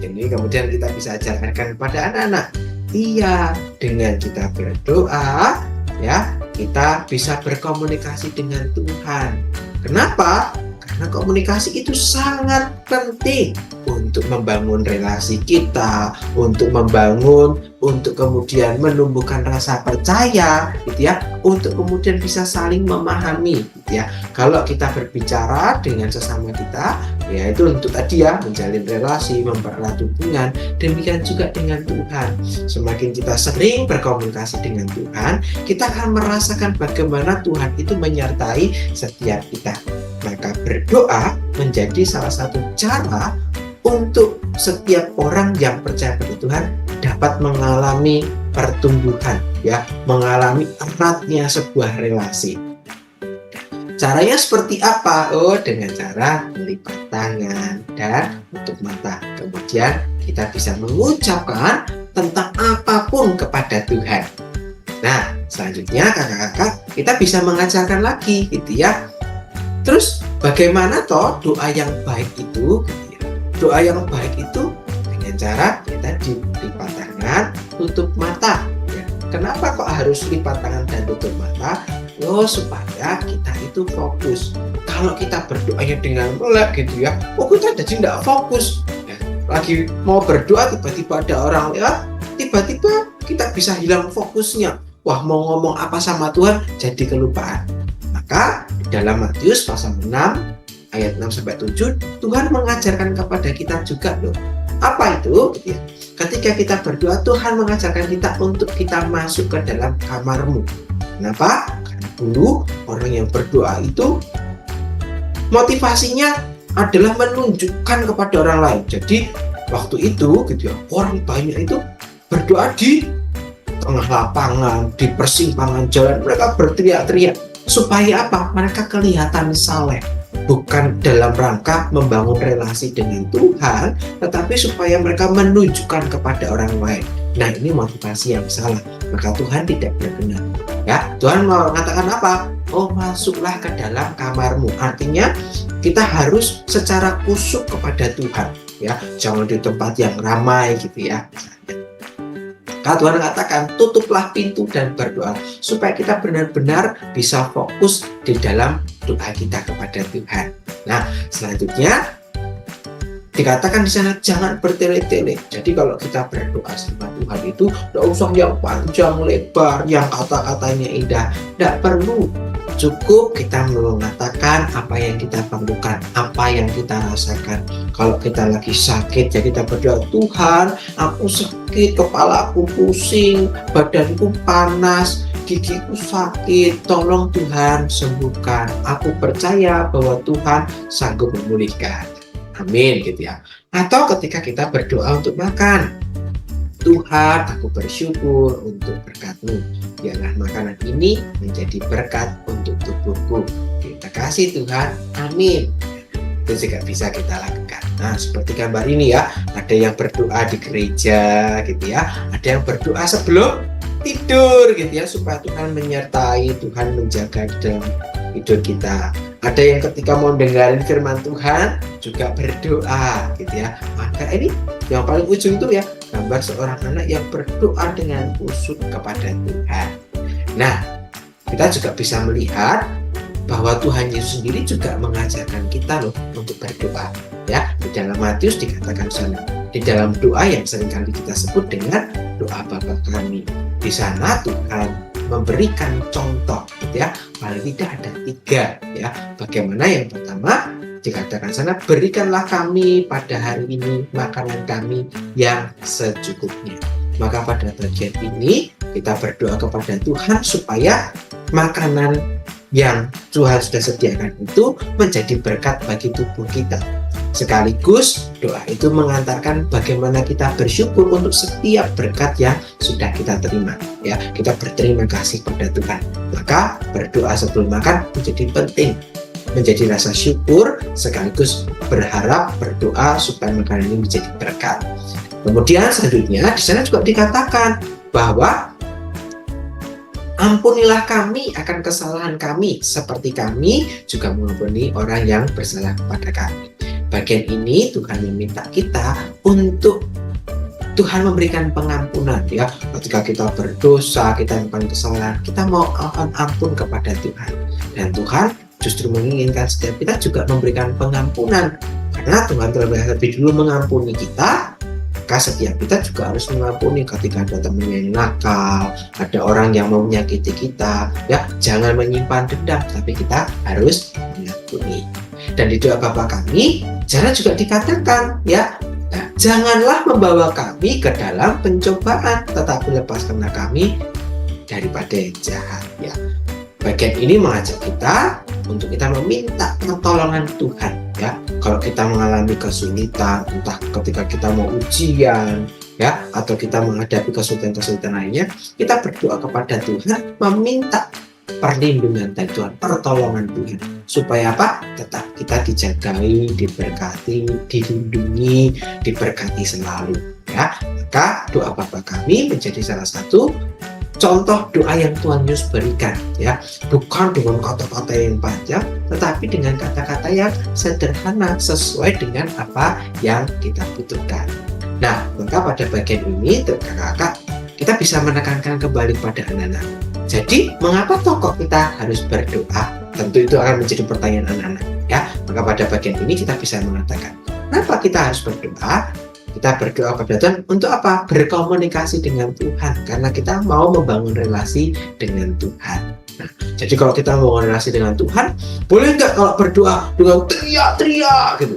I: Ini kemudian kita bisa ajarkan kepada anak-anak. Iya, dengan kita berdoa, ya, kita bisa berkomunikasi dengan Tuhan. Kenapa? Karena komunikasi itu sangat penting untuk membangun relasi kita, untuk kemudian menumbuhkan rasa percaya, gitu ya, untuk kemudian bisa saling memahami, gitu ya. Kalau kita berbicara dengan sesama kita, ya itu untuk tadi ya, menjalin relasi, mempererat hubungan, demikian juga dengan Tuhan. Semakin kita sering berkomunikasi dengan Tuhan, kita akan merasakan bagaimana Tuhan itu menyertai setiap kita. Maka berdoa menjadi salah satu cara untuk setiap orang yang percaya pada Tuhan dapat mengalami pertumbuhan, ya, mengalami eratnya sebuah relasi. Caranya seperti apa? Oh, dengan cara melipat tangan dan tutup mata. Kemudian kita bisa mengucapkan tentang apapun kepada Tuhan. Nah, selanjutnya kakak-kakak kita bisa mengajarkan lagi, gitu ya. Terus bagaimana toh doa yang baik itu? Doa yang baik itu dengan cara kita lipat tangan, tutup mata. Ya. Kenapa kok harus lipat tangan dan tutup mata? Oh, supaya kita itu fokus. Kalau kita berdoanya dengan melek gitu ya, kita jadi tidak fokus. Ya. Lagi mau berdoa tiba-tiba ada orang lewat, tiba-tiba kita bisa hilang fokusnya. Wah, mau ngomong apa sama Tuhan jadi kelupaan. Maka dalam Matius pasal 6 ayat 6-7 Tuhan mengajarkan kepada kita juga loh. Apa itu? Ketika kita berdoa, Tuhan mengajarkan kita untuk kita masuk ke dalam kamarmu. Kenapa? Karena dulu orang yang berdoa itu motivasinya adalah menunjukkan kepada orang lain. Jadi waktu itu gitu ya, orang banyak itu berdoa di tengah lapangan, di persimpangan jalan, mereka berteriak-teriak. Supaya apa? Mereka kelihatan saleh. Bukan dalam rangka membangun relasi dengan Tuhan, tetapi supaya mereka menunjukkan kepada orang lain. Nah, ini motivasi yang salah. Maka Tuhan tidak berkenan. Ya, Tuhan mau mengatakan apa? Oh, masuklah ke dalam kamarmu. Artinya kita harus secara khusyuk kepada Tuhan. Ya, jangan di tempat yang ramai gitu ya. Tuhan katakan tutuplah pintu dan berdoa supaya kita benar-benar bisa fokus di dalam doa kita kepada Tuhan. Nah, selanjutnya dikatakan di sana jangan bertele-tele. Jadi kalau kita berdoa sama Tuhan itu tidak usah yang panjang lebar, yang kata-katanya indah, tidak perlu. Cukup kita mengatakan apa yang kita perlukan, apa yang kita rasakan. Kalau kita lagi sakit, ya kita berdoa, Tuhan, aku sakit, kepala aku pusing, badanku panas, gigiku sakit, tolong Tuhan sembuhkan. Aku percaya bahwa Tuhan sanggup memulihkan. Amin, gitu ya. Atau ketika kita berdoa untuk makan, Tuhan, aku bersyukur untuk berkat-Mu. Biarlah makanan ini menjadi berkat untuk tubuhku. Terima kasih Tuhan. Amin. Itu juga bisa kita lakukan. Nah, seperti gambar ini ya. Ada yang berdoa di gereja gitu ya. Ada yang berdoa sebelum tidur gitu ya. Supaya Tuhan menyertai, Tuhan menjaga di dalam hidup kita. Ada yang ketika mau dengerin firman Tuhan juga berdoa gitu ya. Maka ini yang paling ujung itu ya, gambar seorang anak yang berdoa dengan khusyuk kepada Tuhan. Nah, kita juga bisa melihat bahwa Tuhan Yesus sendiri juga mengajarkan kita loh untuk berdoa. Ya, di dalam Matius dikatakan sana, di dalam doa yang seringkali kita sebut dengan doa Bapa kami. Di sana Tuhan memberikan contoh, gitu ya. Paling tidak ada 3, ya. Bagaimana yang pertama? Dikatakan sana, berikanlah kami pada hari ini makanan kami yang secukupnya. Maka pada bagian ini kita berdoa kepada Tuhan supaya makanan yang Tuhan sudah sediakan itu menjadi berkat bagi tubuh kita. Sekaligus doa itu mengantarkan bagaimana kita bersyukur untuk setiap berkat yang sudah kita terima. Ya, kita berterima kasih kepada Tuhan. Maka berdoa sebelum makan menjadi penting. Menjadi rasa syukur sekaligus berharap berdoa supaya makanan ini menjadi berkat. Kemudian selanjutnya di sana juga dikatakan bahwa ampunilah kami akan kesalahan kami seperti kami juga mengampuni orang yang bersalah kepada kami. Bagian ini Tuhan meminta kita untuk Tuhan memberikan pengampunan ya. Ketika kita berdosa, kita melakukan kesalahan, kita mau ampun kepada Tuhan. Dan Tuhan justru menginginkan setiap kita juga memberikan pengampunan Karena Tuhan telah lebih dulu mengampuni kita, maka setiap kita juga harus mengampuni. Ketika ada teman yang nakal, ada orang yang mau menyakiti kita, ya jangan menyimpan dendam, tapi kita harus mengampuni. Dan di doa Bapa kami, jangan juga dikatakan, ya, nah, janganlah membawa kami ke dalam pencobaan, tetapi lepaskanlah kami daripada yang jahat. Ya, bagian ini mengajak kita untuk kita meminta pertolongan Tuhan. Ya, kalau kita mengalami kesulitan, entah ketika kita mau ujian, ya, atau kita menghadapi kesulitan-kesulitan lainnya, kita berdoa kepada Tuhan, meminta perlindungan dari Tuhan, pertolongan Tuhan, supaya apa? Tetap kita dijagai, diberkati, dilindungi, diberkati selalu. Ya, maka doa Bapa kami menjadi salah satu contoh doa yang Tuhan Yesus berikan, ya, bukan dengan kata-kata yang panjang, tetapi dengan kata-kata yang sederhana sesuai dengan apa yang kita butuhkan. Nah, maka pada bagian ini, kakak-kakak, kita bisa menekankan kembali pada anak-anak. Jadi, mengapa tokoh kita harus berdoa? Tentu itu akan menjadi pertanyaan anak-anak, ya. Maka pada bagian ini kita bisa mengatakan, kenapa kita harus berdoa? Kita berdoa kepada Tuhan untuk apa? Berkomunikasi dengan Tuhan, karena kita mau membangun relasi dengan Tuhan. Nah, jadi kalau kita mau membangun relasi dengan Tuhan, boleh nggak kalau berdoa dengan teriak-teriak gitu?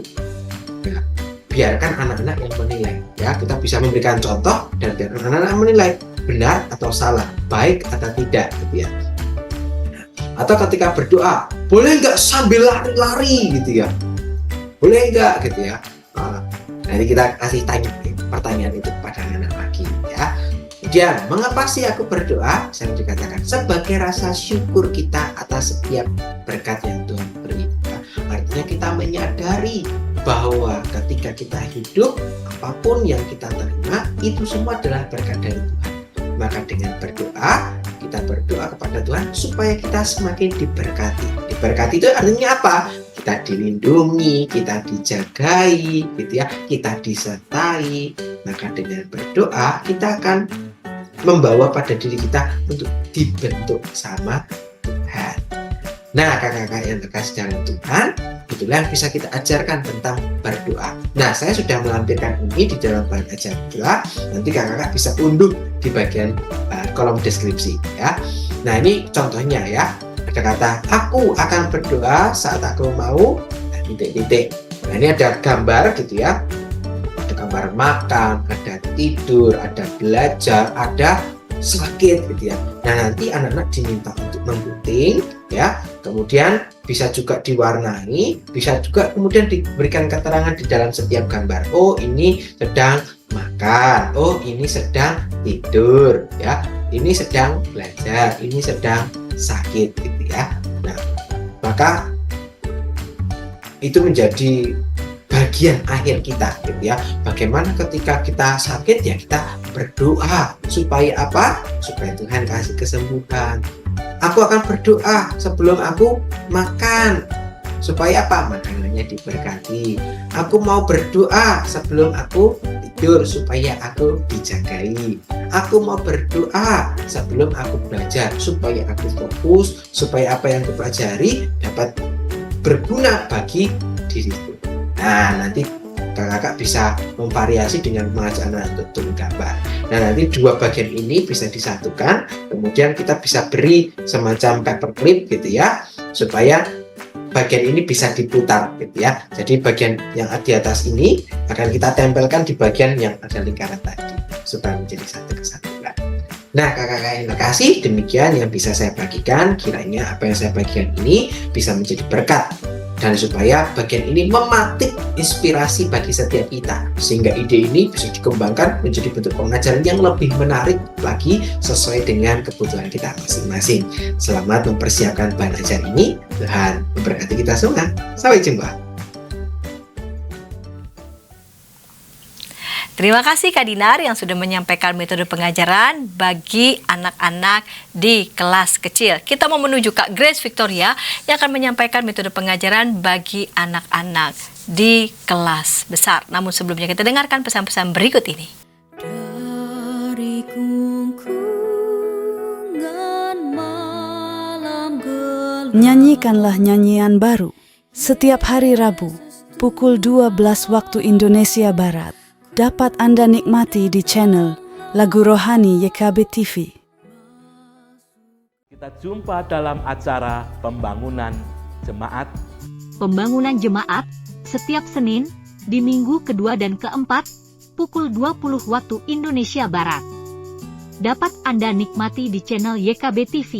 I: Nah, biarkan anak-anak yang menilai. Ya, kita bisa memberikan contoh dan biarkan anak-anak menilai benar atau salah, baik atau tidak, gitu ya. Nah, atau ketika berdoa, boleh nggak sambil lari-lari gitu ya? Boleh nggak gitu ya? Nanti kita kasih pertanyaan itu kepada anak-anak lagi, ya. Kemudian, mengapa sih aku berdoa? Saya dikatakan sebagai rasa syukur kita atas setiap berkat yang Tuhan beri. Artinya kita menyadari bahwa ketika kita hidup, apapun yang kita terima itu semua adalah berkat dari Tuhan. Maka dengan berdoa, kita berdoa kepada Tuhan supaya kita semakin diberkati. Diberkati itu artinya apa? Kita dilindungi, kita dijagai, gitu ya, kita disertai. Maka dengan berdoa kita akan membawa pada diri kita untuk dibentuk sama Tuhan. Nah, kakak-kakak yang terkasih dalam Tuhan, itulah yang bisa kita ajarkan tentang berdoa. Nah, saya sudah melampirkan ini di dalam bahan ajar doa. Nanti kakak-kakak bisa unduh di bagian kolom deskripsi, ya. Nah, ini contohnya, ya. Ada kata, aku akan berdoa saat aku mau titik-titik. Nah, ini ada gambar gitu ya. Ada gambar makan, ada tidur, ada belajar, ada sakit gitu ya. Nah, nanti anak-anak diminta untuk menggunting, ya. Kemudian bisa juga diwarnai, bisa juga kemudian diberikan keterangan di dalam setiap gambar. Oh, ini sedang makan. Oh, ini sedang tidur, ya. Ini sedang belajar, ini sedang sakit gitu ya. Nah, maka itu menjadi bagian akhir kita gitu ya. Bagaimana ketika kita sakit, ya kita berdoa supaya apa? Supaya Tuhan kasih kesembuhan. Aku akan berdoa sebelum aku makan supaya apa? Makanannya diberkati. Aku mau berdoa sebelum aku tidur supaya aku dijagai. Aku mau berdoa sebelum aku belajar supaya aku fokus, supaya apa yang aku pelajari dapat berguna bagi diriku. Nah, nanti kakak-kakak bisa memvariasi dengan mengajak anak untuk turun gambar. Nah, nanti dua bagian ini bisa disatukan, kemudian kita bisa beri semacam paperclip gitu ya, supaya bagian ini bisa diputar gitu ya. Jadi bagian yang di atas ini akan kita tempelkan di bagian yang ada lingkaran tadi supaya menjadi satu kesatuan. Nah, kakak-kakak yang terkasih, demikian yang bisa saya bagikan. Kiranya apa yang saya bagikan ini bisa menjadi berkat dan supaya bagian ini mematik inspirasi bagi setiap kita, sehingga ide ini bisa dikembangkan menjadi bentuk pengajaran yang lebih menarik lagi sesuai dengan kebutuhan kita masing-masing. Selamat mempersiapkan bahan ajar ini. Tuhan memberkati kita semua. Sampai jumpa.
A: Terima kasih Kak Dinar yang sudah menyampaikan metode pengajaran bagi anak-anak di kelas kecil. Kita mau menuju Kak Grace Victoria yang akan menyampaikan metode pengajaran bagi anak-anak di kelas besar. Namun sebelumnya kita dengarkan pesan-pesan berikut ini.
J: Dari kungkungan malam gelap.
H: Nyanyikanlah nyanyian baru setiap hari Rabu pukul 12 waktu Indonesia Barat. Dapat Anda nikmati di channel Lagu Rohani YKB TV.
C: Kita jumpa dalam acara pembangunan jemaat.
D: Pembangunan jemaat setiap Senin di minggu kedua dan keempat pukul 20 waktu Indonesia Barat. Dapat Anda nikmati di channel YKB TV.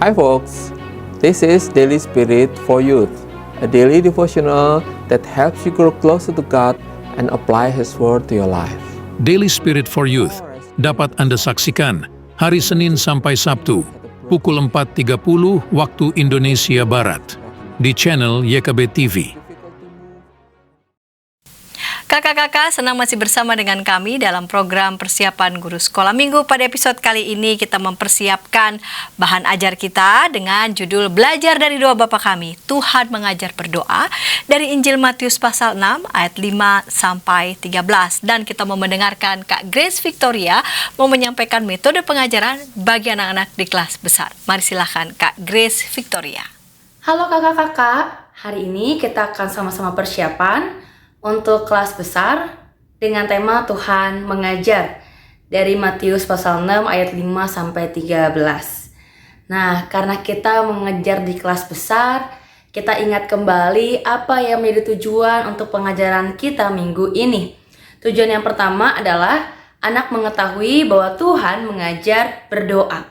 E: Hi folks, this is Daily Spirit for Youth, a daily devotional that helps you grow closer to God and apply His Word to your life.
F: Daily Spirit for Youth dapat Anda saksikan hari Senin sampai Sabtu pukul 4.30 waktu Indonesia Barat di channel YKB TV.
A: Kakak-kakak, senang masih bersama dengan kami dalam program persiapan guru sekolah minggu. Pada episode kali ini kita mempersiapkan bahan ajar kita dengan judul Belajar dari Doa Bapa Kami, Tuhan Mengajar Berdoa, dari Injil Matius pasal 6 ayat 5 sampai 13. Dan kita mau mendengarkan Kak Grace Victoria mau menyampaikan metode pengajaran bagi anak-anak di kelas besar. Mari silakan Kak Grace Victoria.
K: Halo kakak-kakak, hari ini kita akan sama-sama persiapan untuk kelas besar dengan tema Tuhan Mengajar dari Matius pasal 6 ayat 5 sampai 13. Nah, karena kita mengajar di kelas besar, kita ingat kembali apa yang menjadi tujuan untuk pengajaran kita minggu ini. Tujuan yang pertama adalah anak mengetahui bahwa Tuhan mengajar berdoa.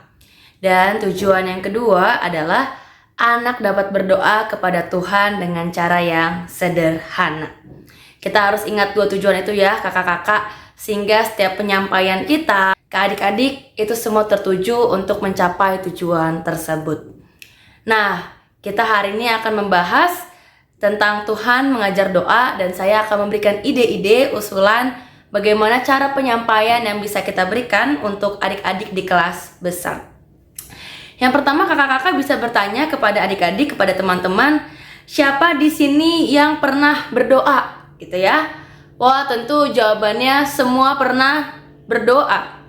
K: Dan tujuan yang kedua adalah anak dapat berdoa kepada Tuhan dengan cara yang sederhana. Kita harus ingat dua tujuan itu ya kakak-kakak, sehingga setiap penyampaian kita ke adik-adik itu semua tertuju untuk mencapai tujuan tersebut. Nah, kita hari ini akan membahas tentang Tuhan mengajar doa, dan saya akan memberikan ide-ide, usulan bagaimana cara penyampaian yang bisa kita berikan untuk adik-adik di kelas besar. Yang pertama, kakak-kakak bisa bertanya kepada adik-adik, kepada teman-teman, siapa di sini yang pernah berdoa? Gitu ya. Wah, tentu jawabannya semua pernah berdoa.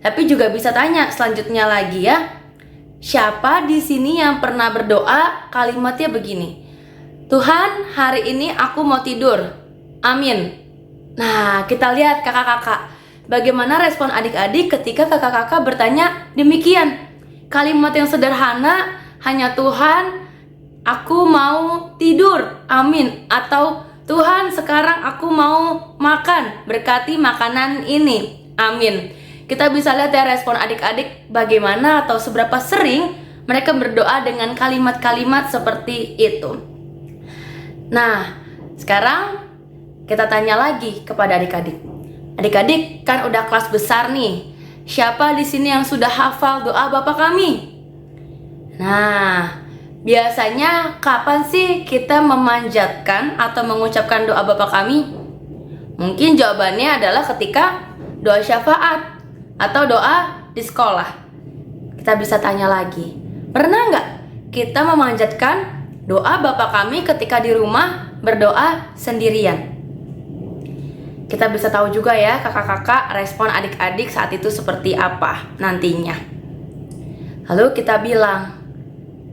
K: Tapi juga bisa tanya selanjutnya lagi ya. Siapa di sini yang pernah berdoa? Kalimatnya begini. Tuhan, hari ini aku mau tidur. Amin. Nah, kita lihat kakak-kakak, bagaimana respon adik-adik ketika kakak-kakak bertanya demikian. Kalimat yang sederhana, hanya Tuhan, aku mau tidur. Amin. Atau Tuhan, sekarang aku mau makan, berkati makanan ini. Amin. Kita bisa lihat ya respon adik-adik bagaimana atau seberapa sering mereka berdoa dengan kalimat-kalimat seperti itu. Nah, sekarang kita tanya lagi kepada adik-adik. Adik-adik kan udah kelas besar nih. Siapa di sini yang sudah hafal doa Bapa Kami? Nah, biasanya kapan sih kita memanjatkan atau mengucapkan doa Bapa Kami? Mungkin jawabannya adalah ketika doa syafaat atau doa di sekolah. Kita bisa tanya lagi, pernah nggak kita memanjatkan doa Bapa Kami ketika di rumah berdoa sendirian? Kita bisa tahu juga ya kakak-kakak respon adik-adik saat itu seperti apa nantinya. Lalu kita bilang,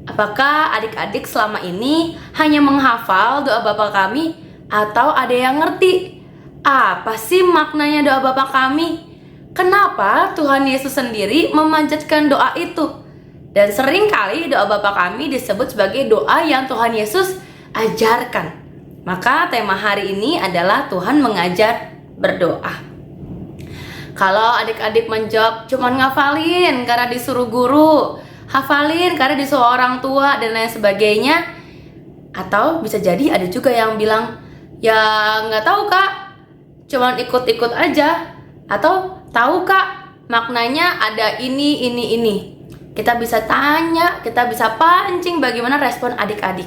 K: apakah adik-adik selama ini hanya menghafal doa Bapa Kami atau ada yang ngerti? Apa sih maknanya doa Bapa Kami? Kenapa Tuhan Yesus sendiri memanjatkan doa itu? Dan seringkali doa Bapa Kami disebut sebagai doa yang Tuhan Yesus ajarkan. Maka tema hari ini adalah Tuhan mengajar berdoa. Kalau adik-adik menjawab cuman ngafalin karena disuruh guru, hafalin karena disuruh orang tua dan lain sebagainya, atau bisa jadi ada juga yang bilang ya nggak tahu kak, cuman ikut-ikut aja, atau tahu kak maknanya ada ini. Kita bisa tanya, kita bisa pancing bagaimana respon adik-adik.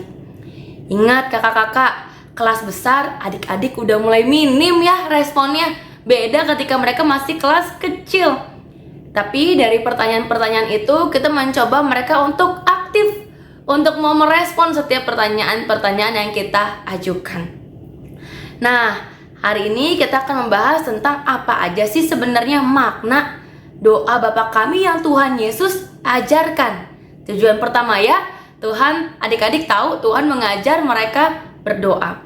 K: Ingat kakak-kakak, kelas besar adik-adik udah mulai minim ya responnya. Beda ketika mereka masih kelas kecil. Tapi dari pertanyaan-pertanyaan itu kita mencoba mereka untuk aktif, untuk mau merespon setiap pertanyaan-pertanyaan yang kita ajukan. Nah, Hari ini kita akan membahas tentang apa aja sih sebenarnya makna doa Bapa Kami yang Tuhan Yesus ajarkan. Tujuan pertama ya, Tuhan, adik-adik tahu Tuhan mengajar mereka berdoa.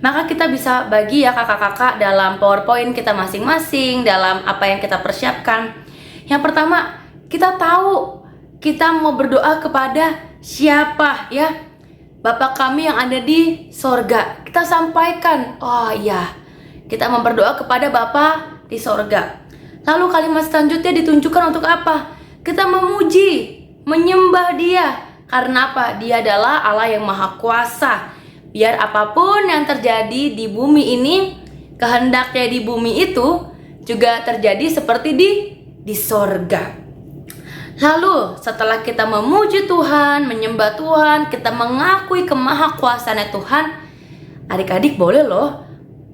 K: Maka kita bisa bagi ya kakak-kakak dalam PowerPoint kita masing-masing, dalam apa yang kita persiapkan. Yang pertama, kita tahu kita mau berdoa kepada siapa ya? Bapa Kami yang ada di sorga. Kita sampaikan, oh iya, kita mau berdoa kepada Bapa di sorga. Lalu kalimat selanjutnya ditunjukkan untuk apa? Kita memuji, menyembah Dia. Karena apa? Dia adalah Allah yang Maha Kuasa. Biar apapun yang terjadi di bumi ini, kehendaknya di bumi itu juga terjadi seperti di sorga. Lalu setelah kita memuji Tuhan, menyembah Tuhan, kita mengakui kemahakuasaannya Tuhan, adik-adik boleh loh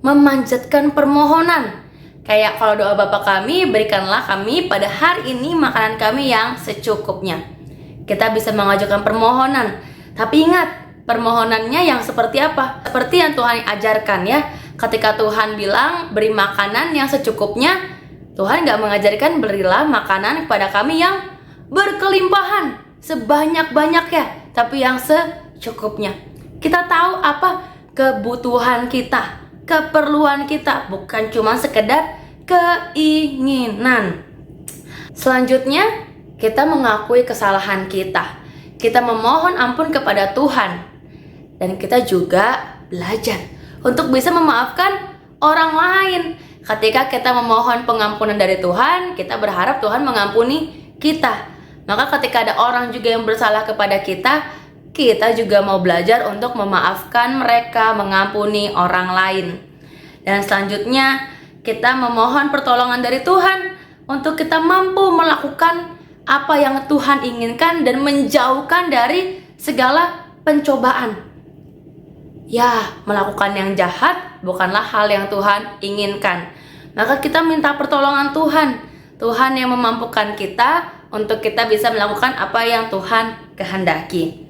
K: memanjatkan permohonan. Kayak kalau doa Bapa Kami, berikanlah kami pada hari ini makanan kami yang secukupnya. Kita bisa mengajukan permohonan. Tapi ingat, permohonannya yang seperti apa? Seperti yang Tuhan ajarkan ya. Ketika Tuhan bilang beri makanan yang secukupnya, Tuhan gak mengajarkan berilah makanan kepada kami yang berkelimpahan sebanyak-banyaknya, tapi yang secukupnya. Kita tahu apa kebutuhan kita, keperluan kita, bukan cuma sekedar keinginan. Selanjutnya, kita mengakui kesalahan kita. Kita memohon ampun kepada Tuhan. Dan kita juga belajar untuk bisa memaafkan orang lain. Ketika kita memohon pengampunan dari Tuhan, kita berharap Tuhan mengampuni kita. Maka ketika ada orang juga yang bersalah kepada kita, kita juga mau belajar untuk memaafkan mereka, mengampuni orang lain. Dan selanjutnya, kita memohon pertolongan dari Tuhan untuk kita mampu melakukan apa yang Tuhan inginkan dan menjauhkan dari segala pencobaan. Ya, melakukan yang jahat bukanlah hal yang Tuhan inginkan. Maka kita minta pertolongan Tuhan. Tuhan yang memampukan kita untuk kita bisa melakukan apa yang Tuhan kehendaki.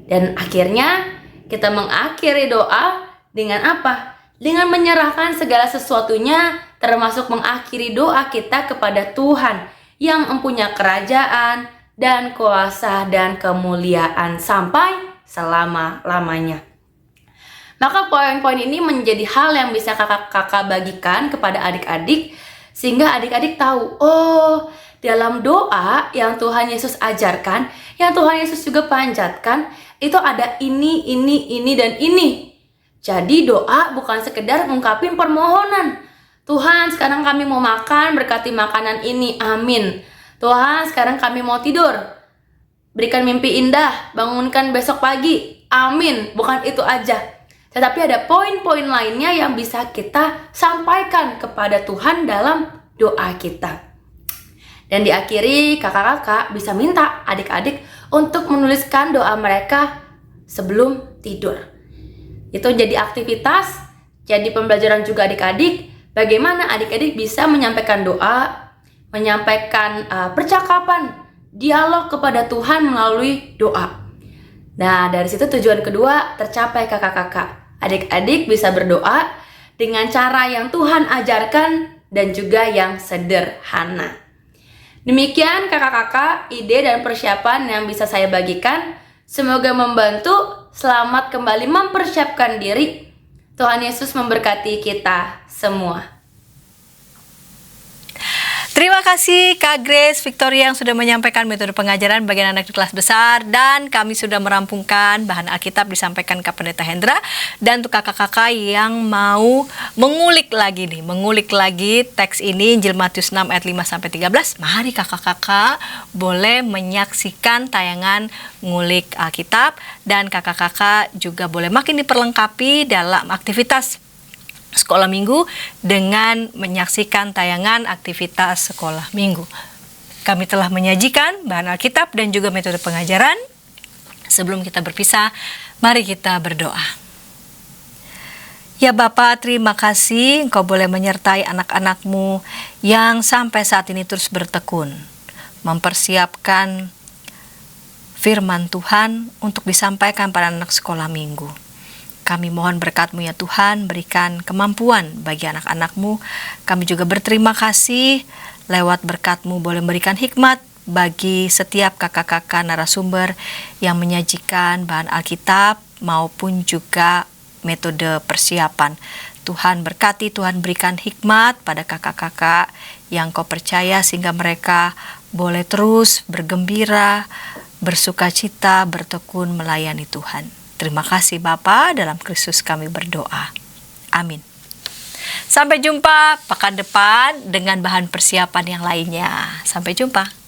K: Dan akhirnya kita mengakhiri doa dengan apa? Dengan menyerahkan segala sesuatunya, termasuk mengakhiri doa kita kepada Tuhan yang mempunyai kerajaan dan kuasa dan kemuliaan sampai selama-lamanya. Maka poin-poin ini menjadi hal yang bisa kakak-kakak bagikan kepada adik-adik, sehingga adik-adik tahu, oh, dalam doa yang Tuhan Yesus ajarkan, yang Tuhan Yesus juga panjatkan, itu ada ini, dan ini. Jadi doa bukan sekedar mengungkapin permohonan. Tuhan, sekarang kami mau makan, berkati makanan ini, amin. Tuhan, sekarang kami mau tidur, berikan mimpi indah, bangunkan besok pagi, amin. Bukan itu aja. Tetapi ada poin-poin lainnya yang bisa kita sampaikan kepada Tuhan dalam doa kita. Dan diakhiri, kakak-kakak bisa minta adik-adik untuk menuliskan doa mereka sebelum tidur. Itu jadi aktivitas, jadi pembelajaran juga adik-adik, bagaimana adik-adik bisa menyampaikan doa, menyampaikan percakapan, dialog kepada Tuhan melalui doa. Nah, dari situ tujuan kedua tercapai kakak-kakak. Adik-adik bisa berdoa dengan cara yang Tuhan ajarkan dan juga yang sederhana. Demikian kakak-kakak, ide dan persiapan yang bisa saya bagikan. Semoga membantu. Selamat kembali mempersiapkan diri. Tuhan Yesus memberkati kita semua.
A: Terima kasih Kak Grace Victoria yang sudah menyampaikan metode pengajaran bagi anak di kelas besar, dan kami sudah merampungkan bahan Alkitab disampaikan Kak Pendeta Hendra. Dan untuk kakak-kakak yang mau mengulik lagi teks ini, Injil Matius 6 ayat 5-13, mari kakak-kakak boleh menyaksikan tayangan ngulik Alkitab, dan kakak-kakak juga boleh makin diperlengkapi dalam aktivitas sekolah minggu dengan menyaksikan tayangan aktivitas sekolah minggu. Kami telah menyajikan bahan Alkitab dan juga metode pengajaran. Sebelum kita berpisah, mari kita berdoa. Ya Bapa, terima kasih Engkau boleh menyertai anak-anak-Mu yang sampai saat ini terus bertekun, mempersiapkan firman Tuhan untuk disampaikan pada anak sekolah minggu. Kami mohon berkat-Mu ya Tuhan, berikan kemampuan bagi anak-anak-Mu. Kami juga berterima kasih lewat berkat-Mu boleh memberikan hikmat bagi setiap kakak-kakak narasumber yang menyajikan bahan Alkitab maupun juga metode persiapan. Tuhan berkati, Tuhan berikan hikmat pada kakak-kakak yang Kau percaya sehingga mereka boleh terus bergembira, bersukacita, bertekun melayani Tuhan. Terima kasih Bapa, dalam Kristus kami berdoa. Amin. Sampai jumpa pekan depan dengan bahan persiapan yang lainnya. Sampai jumpa.